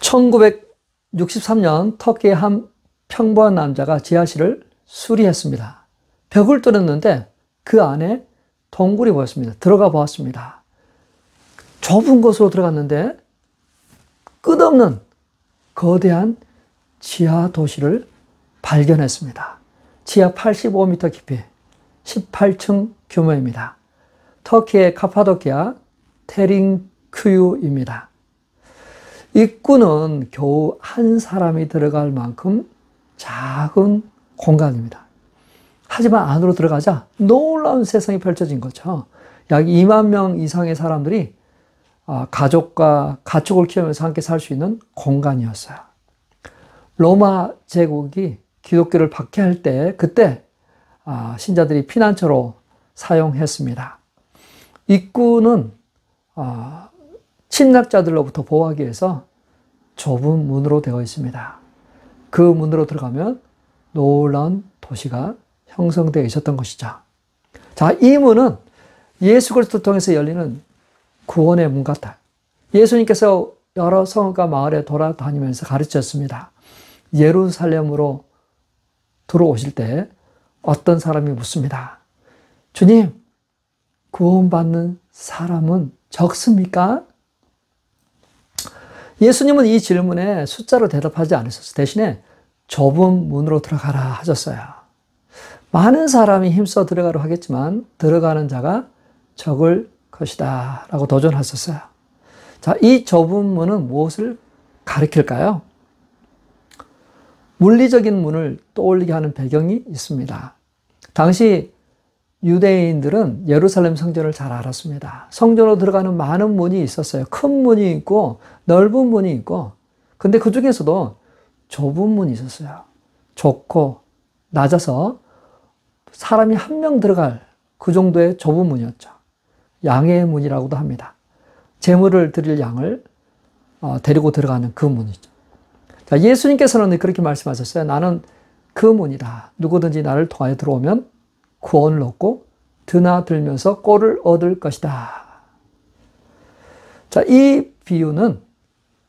1963년 터키의 한 평범한 남자가 지하실을 수리했습니다. 벽을 뚫었는데 그 안에 동굴이 보였습니다. 들어가 보았습니다. 좁은 곳으로 들어갔는데 끝없는 거대한 지하 도시를 발견했습니다. 지하 85m 깊이 18층 규모입니다. 터키의 카파도키아 테링크유입니다. 입구는 겨우 한 사람이 들어갈 만큼 작은 공간입니다. 하지만 안으로 들어가자 놀라운 세상이 펼쳐진 거죠. 약 2만 명 이상의 사람들이 가족과 가축을 키우면서 함께 살 수 있는 공간이었어요. 로마 제국이 기독교를 박해할 때 그때 신자들이 피난처로 사용했습니다. 입구는 침략자들로부터 보호하기 위해서 좁은 문으로 되어 있습니다. 그 문으로 들어가면 놀라운 도시가 형성되어 있었던 것이죠. 자, 이 문은 예수 그리스도를 통해서 열리는 구원의 문 같아요. 예수님께서 여러 성과 마을에 돌아다니면서 가르쳤습니다. 예루살렘으로 들어오실 때 어떤 사람이 묻습니다. 주님, 구원받는 사람은 적습니까? 예수님은 이 질문에 숫자로 대답하지 않으셨어요. 대신에 좁은 문으로 들어가라 하셨어요. 많은 사람이 힘써 들어가려 하겠지만 들어가는 자가 적을 것이다 라고 도전하셨어요. 자, 이 좁은 문은 무엇을 가리킬까요? 물리적인 문을 떠올리게 하는 배경이 있습니다. 당시 유대인들은 예루살렘 성전을 잘 알았습니다. 성전으로 들어가는 많은 문이 있었어요. 큰 문이 있고 넓은 문이 있고, 근데 그 중에서도 좁은 문이 있었어요. 좁고 낮아서 사람이 한 명 들어갈 그 정도의 좁은 문이었죠. 양의 문이라고도 합니다. 제물을 드릴 양을 데리고 들어가는 그 문이죠. 자, 예수님께서는 그렇게 말씀하셨어요. 나는 그 문이다. 누구든지 나를 통하여 들어오면 구원을 얻고 드나들면서 꼴을 얻을 것이다. 자, 이 비유는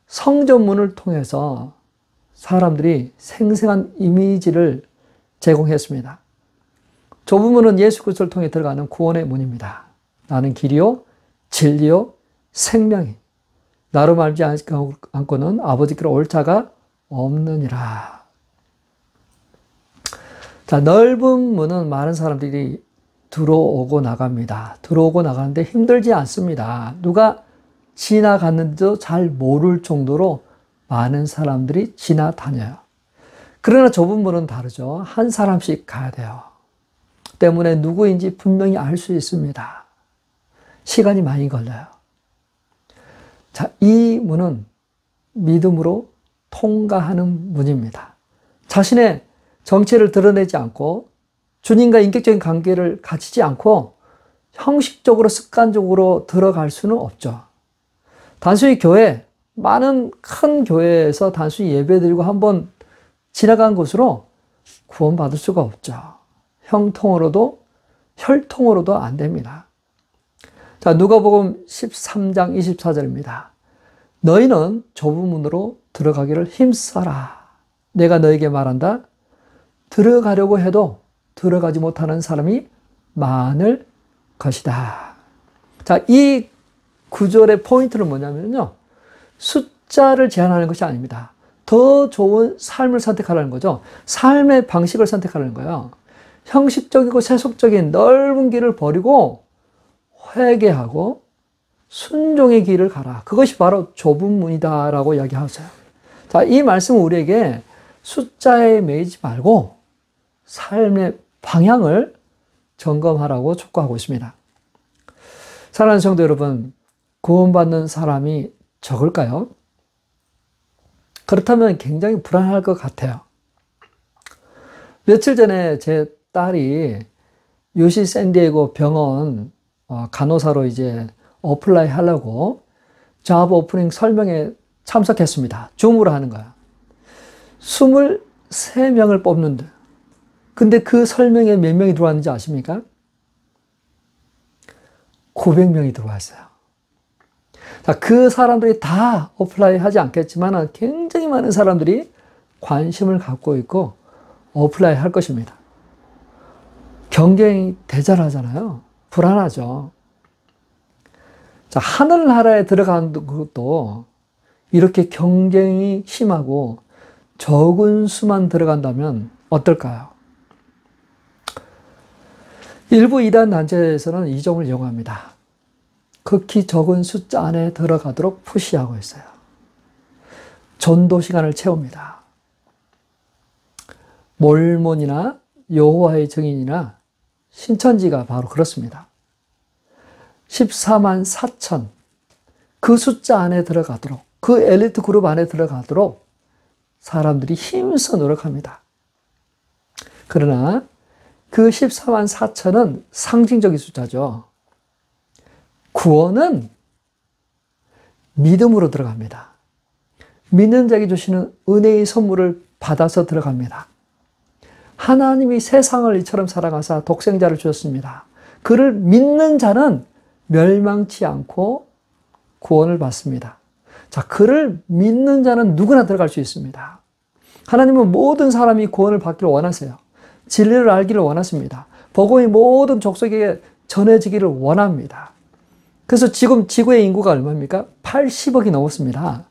성전문을 통해서 사람들이 생생한 이미지를 제공했습니다. 좁은 문은 예수 그리스도를 통해 들어가는 구원의 문입니다. 나는 길이요, 진리요, 생명이. 나로 말지 않고는 아버지께로 올 자가 없느니라. 자, 넓은 문은 많은 사람들이 들어오고 나갑니다. 들어오고 나가는데 힘들지 않습니다. 누가 지나갔는지도 잘 모를 정도로 많은 사람들이 지나다녀요. 그러나 좁은 문은 다르죠. 한 사람씩 가야 돼요. 때문에 누구인지 분명히 알 수 있습니다. 시간이 많이 걸려요. 자, 이 문은 믿음으로 통과하는 문입니다. 자신의 정체를 드러내지 않고 주님과 인격적인 관계를 가지지 않고 형식적으로 습관적으로 들어갈 수는 없죠. 단순히 많은 큰 교회에서 단순히 예배드리고 한번 지나간 곳으로 구원받을 수가 없죠. 형통으로도 혈통으로도 안 됩니다. 자, 누가복음 13장 24절입니다. 너희는 좁은 문으로 들어가기를 힘써라. 내가 너에게 말한다. 들어가려고 해도 들어가지 못하는 사람이 많을 것이다. 자, 이 구절의 포인트는 뭐냐면요. 숫자를 제한하는 것이 아닙니다. 더 좋은 삶을 선택하라는 거죠. 삶의 방식을 선택하라는 거예요. 형식적이고 세속적인 넓은 길을 버리고 회개하고 순종의 길을 가라. 그것이 바로 좁은 문이다라고 이야기하세요. 자, 이 말씀은 우리에게 숫자에 매이지 말고 삶의 방향을 점검하라고 촉구하고 있습니다. 사랑하는 성도 여러분, 구원받는 사람이 적을까요? 그렇다면 굉장히 불안할 것 같아요. 며칠 전에 제 딸이 UC 샌디에고 병원 간호사로 이제 어플라이 하려고 잡 오프닝 설명에 참석했습니다. 줌으로 하는 거야. 23명을 뽑는데, 근데 그 설명에 몇 명이 들어왔는지 아십니까? 900명이 들어왔어요. 자, 그 사람들이 다 어플라이 하지 않겠지만 굉장히 많은 사람들이 관심을 갖고 있고 어플라이 할 것입니다. 경쟁이 대단하잖아요. 불안하죠. 자, 하늘나라에 들어가는 것도 이렇게 경쟁이 심하고 적은 수만 들어간다면 어떨까요? 일부 이단 단체에서는 이 점을 이용합니다. 극히 적은 숫자 안에 들어가도록 푸시하고 있어요. 전도 시간을 채웁니다. 몰몬이나 여호와의 증인이나 신천지가 바로 그렇습니다. 14만 4천 그 숫자 안에 들어가도록, 그 엘리트 그룹 안에 들어가도록 사람들이 힘써 노력합니다. 그러나 그 14만 4천은 상징적인 숫자죠. 구원은 믿음으로 들어갑니다. 믿는 자에게 주시는 은혜의 선물을 받아서 들어갑니다. 하나님이 세상을 이처럼 사랑하사 독생자를 주셨습니다. 그를 믿는 자는 멸망치 않고 구원을 받습니다. 자, 그를 믿는 자는 누구나 들어갈 수 있습니다. 하나님은 모든 사람이 구원을 받기를 원하세요. 진리를 알기를 원하십니다. 복음이 모든 족속에게 전해지기를 원합니다. 그래서 지금 지구의 인구가 얼마입니까? 80억이 넘었습니다.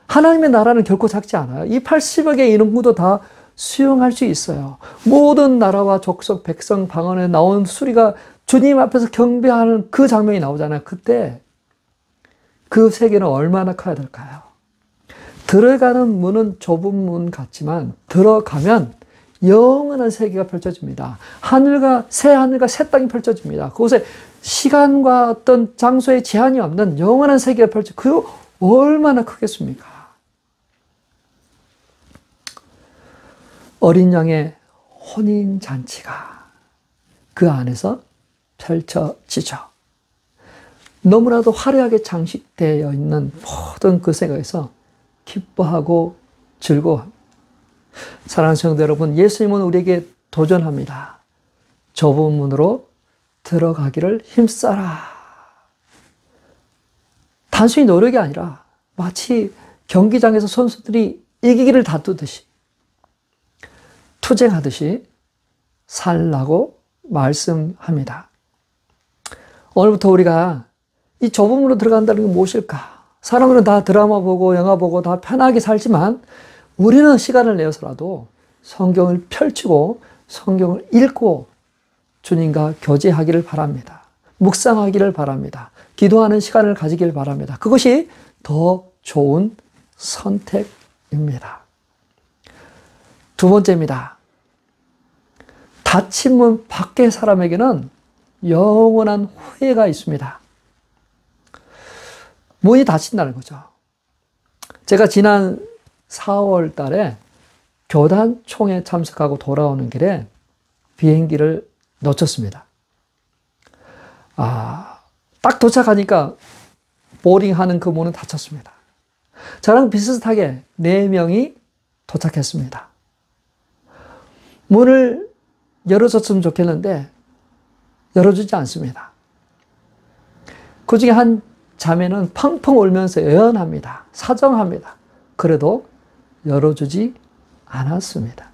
하나님의 나라는 결코 작지 않아요. 이 80억의 인구도 다 수용할 수 있어요. 모든 나라와 족속, 백성, 방언에 나온 수리가 주님 앞에서 경배하는 그 장면이 나오잖아요. 그때 그 세계는 얼마나 커야 될까요? 들어가는 문은 좁은 문 같지만 들어가면 영원한 세계가 펼쳐집니다. 새 하늘과 새 땅이 펼쳐집니다. 그곳에 시간과 어떤 장소에 제한이 없는 영원한 세계가 그 얼마나 크겠습니까? 어린 양의 혼인잔치가 그 안에서 펼쳐지죠. 너무나도 화려하게 장식되어 있는 모든 그 생각에서 기뻐하고 즐거워합니다. 사랑하는 성도 여러분, 예수님은 우리에게 도전합니다. 좁은 문으로 들어가기를 힘써라. 단순히 노력이 아니라 마치 경기장에서 선수들이 이기기를 다투듯이 투쟁하듯이 살라고 말씀합니다. 오늘부터 우리가 이 좁은 문으로 들어간다는 게 무엇일까? 사람들은 다 드라마 보고 영화 보고 다 편하게 살지만 우리는 시간을 내어서라도 성경을 펼치고 성경을 읽고 주님과 교제하기를 바랍니다. 묵상하기를 바랍니다. 기도하는 시간을 가지길 바랍니다. 그것이 더 좋은 선택입니다. 두 번째입니다. 닫힌 문 밖의 사람에게는 영원한 후회가 있습니다. 문이 닫힌다는 거죠. 제가 지난 4월 달에 교단 총회 참석하고 돌아오는 길에 비행기를 놓쳤습니다. 딱 도착하니까 보딩하는 그 문은 닫혔습니다. 저랑 비슷하게 4명이 도착했습니다. 문을 열어줬으면 좋겠는데 열어주지 않습니다. 그 중에 한 자매는 펑펑 울면서 애원합니다. 사정합니다. 그래도 열어주지 않았습니다.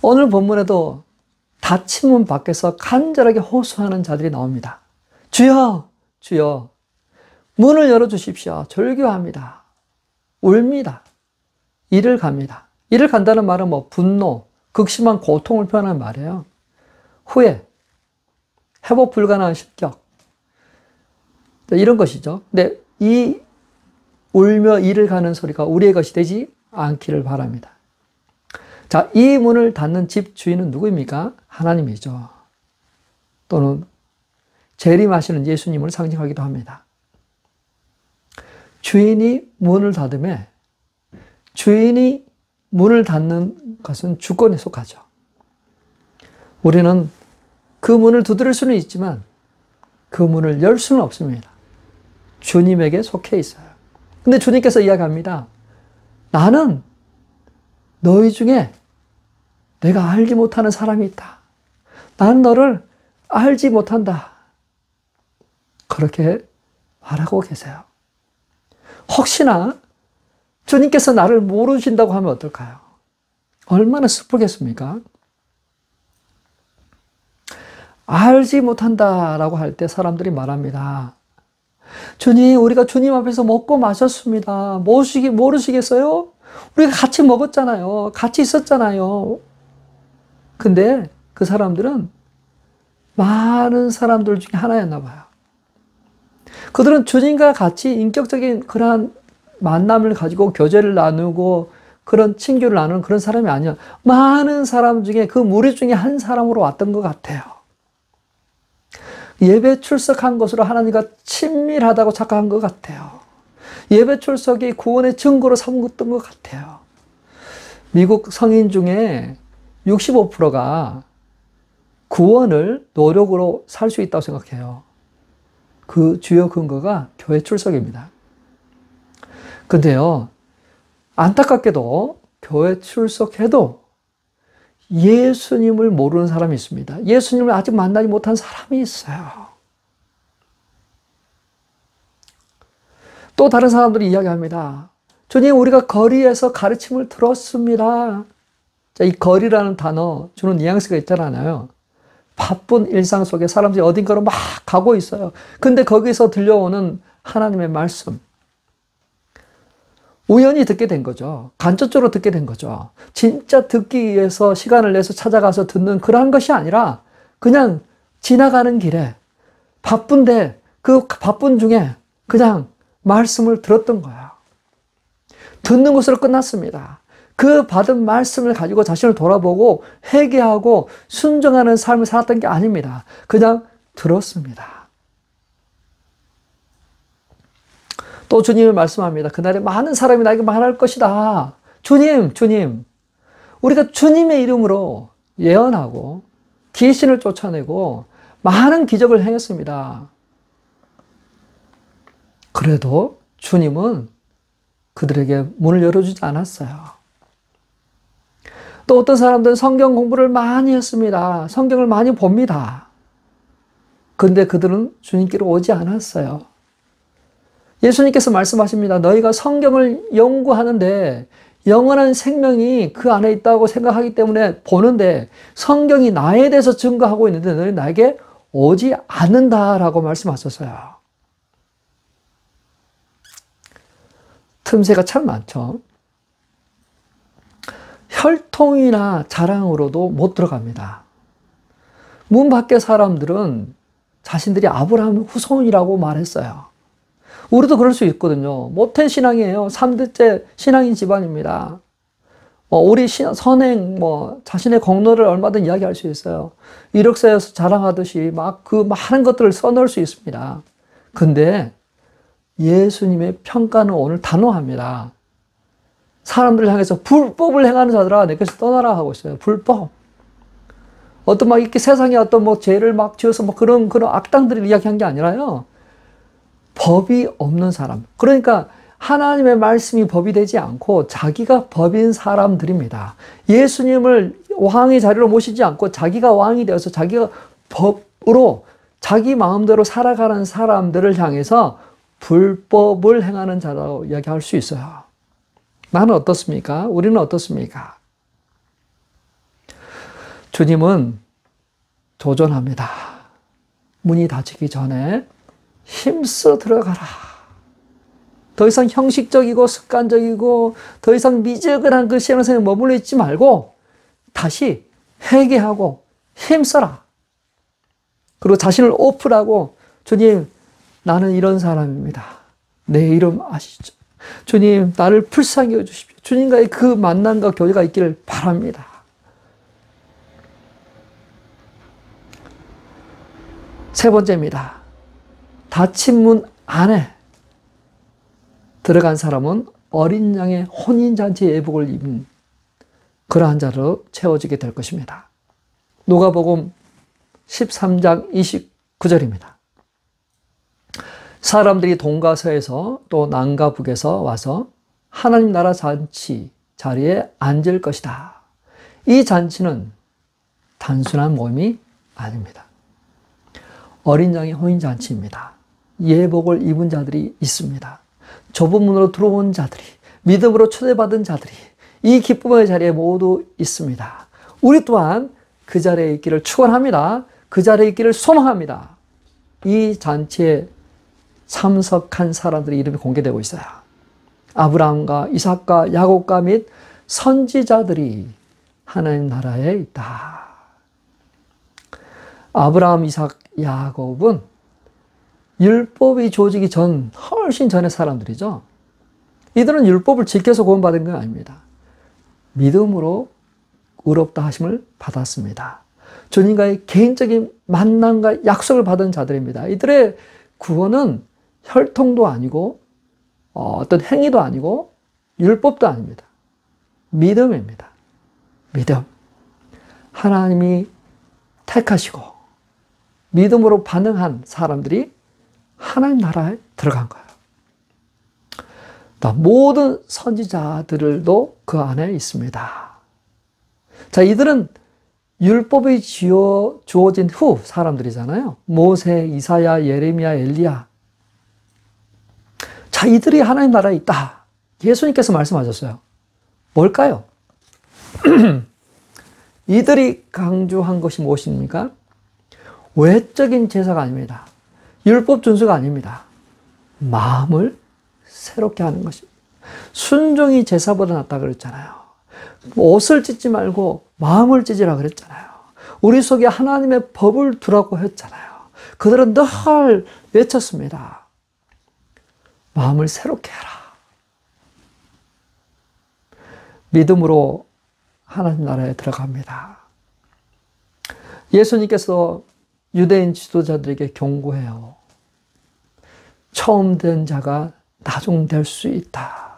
오늘 본문에도 닫힌 문 밖에서 간절하게 호소하는 자들이 나옵니다. 주여, 주여, 문을 열어주십시오. 절규합니다. 울니다. 이를 갑니다. 이를 간다는 말은 분노, 극심한 고통을 표현하는 말이에요. 후회, 회복 불가능한 실격, 이런 것이죠. 근데 이 울며 이를 가는 소리가 우리의 것이 되지 않기를 바랍니다. 자, 이 문을 닫는 집 주인은 누구입니까? 하나님이죠. 또는 재림하시는 예수님을 상징하기도 합니다. 주인이 문을 닫으면 주인이 문을 닫는 것은 주권에 속하죠. 우리는 그 문을 두드릴 수는 있지만 그 문을 열 수는 없습니다. 주님에게 속해 있어요. 근데 주님께서 이야기합니다. 나는 너희 중에 내가 알지 못하는 사람이 있다. 나는 너를 알지 못한다. 그렇게 말하고 계세요. 혹시나 주님께서 나를 모르신다고 하면 어떨까요? 얼마나 슬프겠습니까? 알지 못한다라고 할 때 사람들이 말합니다. 주님, 우리가 주님 앞에서 먹고 마셨습니다. 모르시겠어요? 우리가 같이 먹었잖아요. 같이 있었잖아요. 근데 그 사람들은 많은 사람들 중에 하나였나 봐요. 그들은 주님과 같이 인격적인 그러한 만남을 가지고 교제를 나누고 그런 친교를 나누는 그런 사람이 아니야. 많은 사람 중에 그 무리 중에 한 사람으로 왔던 것 같아요. 예배 출석한 것으로 하나님과 친밀하다고 착각한 것 같아요. 예배 출석이 구원의 증거로 삼았던 것 같아요. 미국 성인 중에 65%가 구원을 노력으로 살 수 있다고 생각해요. 그 주요 근거가 교회 출석입니다. 근데요, 안타깝게도 교회 출석해도 예수님을 모르는 사람이 있습니다. 예수님을 아직 만나지 못한 사람이 있어요. 또 다른 사람들이 이야기합니다. 주님, 우리가 거리에서 가르침을 들었습니다. 자, 이 거리라는 단어 주는 뉘앙스가 있잖아요. 바쁜 일상 속에 사람들이 어딘가로 막 가고 있어요. 근데 거기서 들려오는 하나님의 말씀. 우연히 듣게 된 거죠. 간접적으로 듣게 된 거죠. 진짜 듣기 위해서 시간을 내서 찾아가서 듣는 그러한 것이 아니라 그냥 지나가는 길에 바쁜데 그 바쁜 중에 그냥 말씀을 들었던 거예요. 듣는 것으로 끝났습니다. 그 받은 말씀을 가지고 자신을 돌아보고 회개하고 순종하는 삶을 살았던 게 아닙니다. 그냥 들었습니다. 또 주님이 말씀합니다. 그날에 많은 사람이 나에게 말할 것이다. 주님, 주님. 우리가 주님의 이름으로 예언하고 귀신을 쫓아내고 많은 기적을 행했습니다. 그래도 주님은 그들에게 문을 열어주지 않았어요. 또 어떤 사람들은 성경 공부를 많이 했습니다. 성경을 많이 봅니다. 근데 그들은 주님께로 오지 않았어요. 예수님께서 말씀하십니다. 너희가 성경을 연구하는데 영원한 생명이 그 안에 있다고 생각하기 때문에 보는데 성경이 나에 대해서 증거하고 있는데 너희 나에게 오지 않는다라고 말씀하셨어요. 틈새가 참 많죠. 혈통이나 자랑으로도 못 들어갑니다. 문 밖의 사람들은 자신들이 아브라함 후손이라고 말했어요. 우리도 그럴 수 있거든요. 모태 신앙이에요. 3대째 신앙인 집안입니다. 우리 선행, 자신의 공로를 얼마든 이야기할 수 있어요. 이력서에서 자랑하듯이 막 그 많은 것들을 써놓을 수 있습니다. 근데 예수님의 평가는 오늘 단호합니다. 사람들을 향해서 불법을 행하는 자들아 내게서 떠나라 하고 있어요. 불법. 어떤 막 이렇게 세상에 어떤 죄를 막 지어서 그런 악당들을 이야기한 게 아니라요. 법이 없는 사람. 그러니까 하나님의 말씀이 법이 되지 않고 자기가 법인 사람들입니다. 예수님을 왕의 자리로 모시지 않고 자기가 왕이 되어서 자기가 법으로 자기 마음대로 살아가는 사람들을 향해서 불법을 행하는 자라고 이야기할 수 있어요. 나는 어떻습니까? 우리는 어떻습니까? 주님은 도전합니다. 문이 닫히기 전에 힘써 들어가라. 더 이상 형식적이고 습관적이고 더 이상 미적한 그 신앙생활에 머물러 있지 말고 다시 회개하고 힘써라. 그리고 자신을 오픈하고 주님, 나는 이런 사람입니다. 내 이름 아시죠? 주님, 나를 불쌍히 여주십시오. 주님과의 그 만남과 교제가 있기를 바랍니다. 세 번째입니다. 닫힌 문 안에 들어간 사람은 어린 양의 혼인잔치 예복을 입은 그러한 자로 채워지게 될 것입니다. 누가복음 13장 29절입니다. 사람들이 동가서에서 또 남과 북에서 와서 하나님 나라 잔치 자리에 앉을 것이다. 이 잔치는 단순한 모임이 아닙니다. 어린 양의 혼인잔치입니다. 예복을 입은 자들이 있습니다. 좁은 문으로 들어온 자들이, 믿음으로 초대받은 자들이 이 기쁨의 자리에 모두 있습니다. 우리 또한 그 자리에 있기를 축원합니다. 그 자리에 있기를 소망합니다. 이 잔치에 참석한 사람들의 이름이 공개되고 있어요. 아브라함과 이삭과 야곱과 및 선지자들이 하나님 나라에 있다. 아브라함, 이삭, 야곱은 율법이 주어지기 전, 훨씬 전의 사람들이죠. 이들은 율법을 지켜서 구원받은 건 아닙니다. 믿음으로 의롭다 하심을 받았습니다. 주님과의 개인적인 만남과 약속을 받은 자들입니다. 이들의 구원은 혈통도 아니고 어떤 행위도 아니고 율법도 아닙니다. 믿음입니다. 믿음. 하나님이 택하시고 믿음으로 반응한 사람들이 하나님 나라에 들어간 거예요. 모든 선지자들도 그 안에 있습니다. 자, 이들은 율법이 주어진 후 사람들이잖아요. 모세, 이사야, 예레미야, 엘리야. 자, 이들이 하나님 나라에 있다. 예수님께서 말씀하셨어요. 뭘까요? 이들이 강조한 것이 무엇입니까? 외적인 제사가 아닙니다. 율법 준수가 아닙니다. 마음을 새롭게 하는 것입니다. 순종이 제사보다 낫다 그랬잖아요. 옷을 찢지 말고 마음을 찢으라 그랬잖아요. 우리 속에 하나님의 법을 두라고 했잖아요. 그들은 늘 외쳤습니다. 마음을 새롭게 해라. 믿음으로 하나님 나라에 들어갑니다. 예수님께서 유대인 지도자들에게 경고해요. 처음 된 자가 나중 될 수 있다.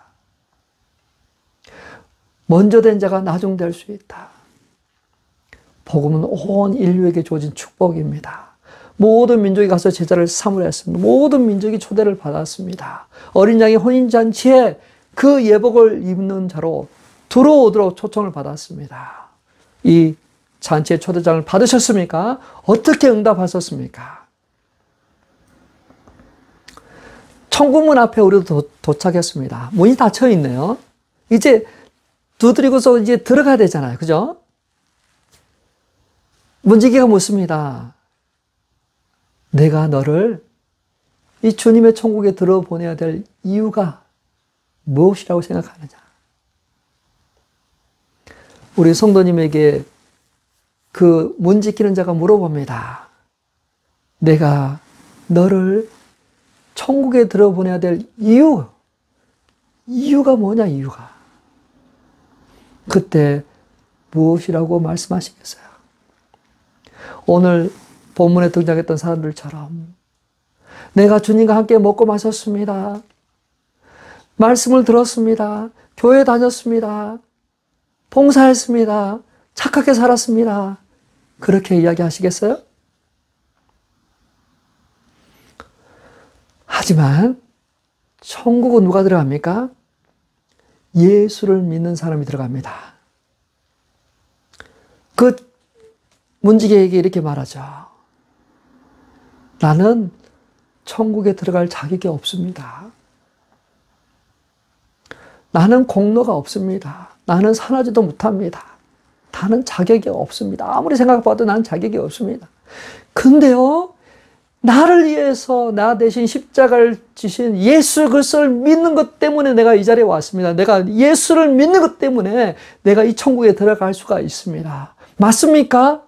먼저 된 자가 나중 될 수 있다. 복음은 온 인류에게 주어진 축복입니다. 모든 민족이 가서 제자를 삼으려 했습니다. 모든 민족이 초대를 받았습니다. 어린 양의 혼인잔치에 그 예복을 입는 자로 들어오도록 초청을 받았습니다. 이 잔치의 초대장을 받으셨습니까? 어떻게 응답하셨습니까? 천국문 앞에 우리도 도착했습니다. 문이 닫혀 있네요. 이제 두드리고서 이제 들어가야 되잖아요. 그죠? 문지기가 묻습니다. 내가 너를 이 주님의 천국에 들어보내야 될 이유가 무엇이라고 생각하느냐? 우리 성도님에게 그 문 지키는 자가 물어봅니다. 내가 너를 천국에 들어보내야 될 이유가 뭐냐, 이유가. 그때 무엇이라고 말씀하시겠어요? 오늘 본문에 등장했던 사람들처럼 내가 주님과 함께 먹고 마셨습니다. 말씀을 들었습니다. 교회 다녔습니다. 봉사했습니다. 착하게 살았습니다. 그렇게 이야기하시겠어요? 하지만 천국은 누가 들어갑니까? 예수를 믿는 사람이 들어갑니다. 그 문지기에게 이렇게 말하죠. 나는 천국에 들어갈 자격이 없습니다. 나는 공로가 없습니다. 나는 선하지도 못합니다. 나는 자격이 없습니다. 아무리 생각해봐도 나는 자격이 없습니다. 근데요, 나를 위해서 나 대신 십자가를 지신 예수 그리스도를 믿는 것 때문에 내가 이 자리에 왔습니다. 내가 예수를 믿는 것 때문에 내가 이 천국에 들어갈 수가 있습니다. 맞습니까?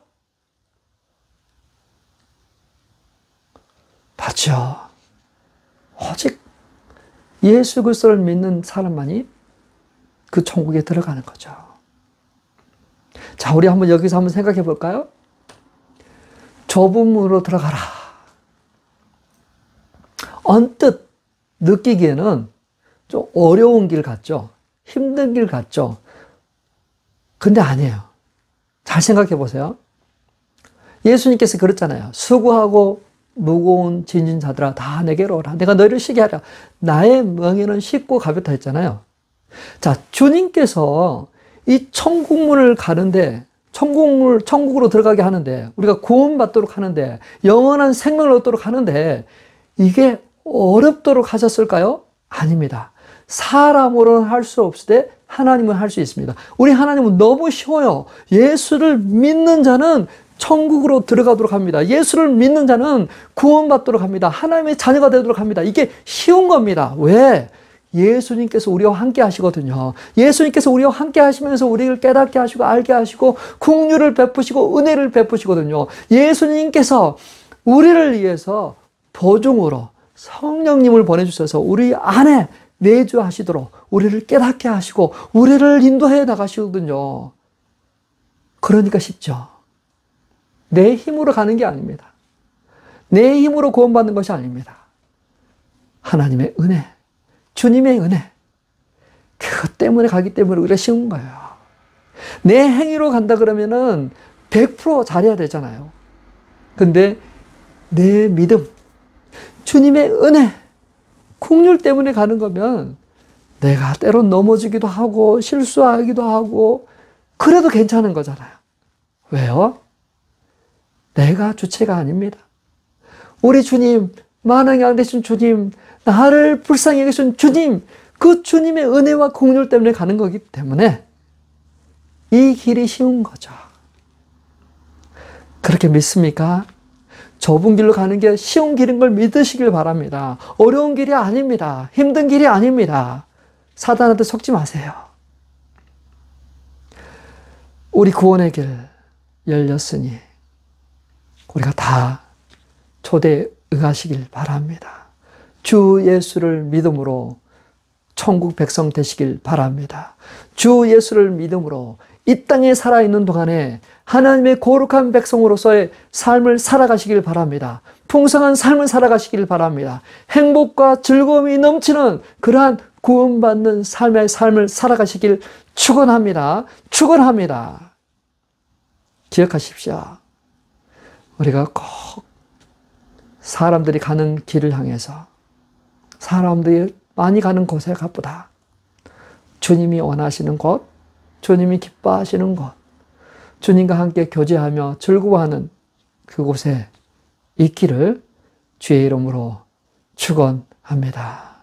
맞죠. 오직 예수 그리스도를 믿는 사람만이 그 천국에 들어가는 거죠. 자, 우리 여기서 한번 생각해 볼까요? 좁은 문으로 들어가라. 언뜻 느끼기에는 좀 어려운 길 같죠? 힘든 길 같죠? 근데 아니에요. 잘 생각해 보세요. 예수님께서 그랬잖아요. 수고하고 무거운 짐진 자들아 다 내게로 오라. 내가 너희를 쉬게 하라. 나의 멍에는 쉽고 가볍다 했잖아요. 자, 주님께서 이 천국문을 가는데, 천국으로 들어가게 하는데, 우리가 구원받도록 하는데, 영원한 생명을 얻도록 하는데, 이게 어렵도록 하셨을까요? 아닙니다. 사람으로는 할 수 없을 때 하나님은 할 수 있습니다. 우리 하나님은 너무 쉬워요. 예수를 믿는 자는 천국으로 들어가도록 합니다. 예수를 믿는 자는 구원받도록 합니다. 하나님의 자녀가 되도록 합니다. 이게 쉬운 겁니다. 왜? 예수님께서 우리와 함께 하시거든요. 예수님께서 우리와 함께 하시면서 우리를 깨닫게 하시고 알게 하시고 긍휼을 베푸시고 은혜를 베푸시거든요. 예수님께서 우리를 위해서 보증으로 성령님을 보내주셔서 우리 안에 내주하시도록 우리를 깨닫게 하시고 우리를 인도해 나가시거든요. 그러니까 쉽죠. 내 힘으로 가는 게 아닙니다. 내 힘으로 구원받는 것이 아닙니다. 하나님의 은혜, 주님의 은혜, 그것 때문에 가기 때문에 우리가 쉬운 거예요. 내 행위로 간다 그러면은 100% 잘해야 되잖아요. 근데 내 믿음, 주님의 은혜, 긍휼 때문에 가는 거면 내가 때론 넘어지기도 하고 실수하기도 하고 그래도 괜찮은 거잖아요. 왜요? 내가 주체가 아닙니다. 우리 주님, 만왕의 왕 되신 주님, 나를 불쌍히 여기신 주님, 그 주님의 은혜와 긍휼 때문에 가는 거기 때문에 이 길이 쉬운 거죠. 그렇게 믿습니까? 좁은 길로 가는 게 쉬운 길인 걸 믿으시길 바랍니다. 어려운 길이 아닙니다. 힘든 길이 아닙니다. 사단한테 속지 마세요. 우리 구원의 길 열렸으니 우리가 다 초대에 응하시길 바랍니다. 주 예수를 믿음으로 천국 백성 되시길 바랍니다. 주 예수를 믿음으로 이 땅에 살아있는 동안에 하나님의 거룩한 백성으로서의 삶을 살아가시길 바랍니다. 풍성한 삶을 살아가시길 바랍니다. 행복과 즐거움이 넘치는 그러한 구원받는 삶을 살아가시길 축원합니다. 축원합니다. 기억하십시오. 우리가 꼭 사람들이 가는 길을 향해서 사람들이 많이 가는 곳에 가보다 주님이 원하시는 곳, 주님이 기뻐하시는 곳, 주님과 함께 교제하며 즐거워하는 그곳에 있기를 주의 이름으로 축원합니다.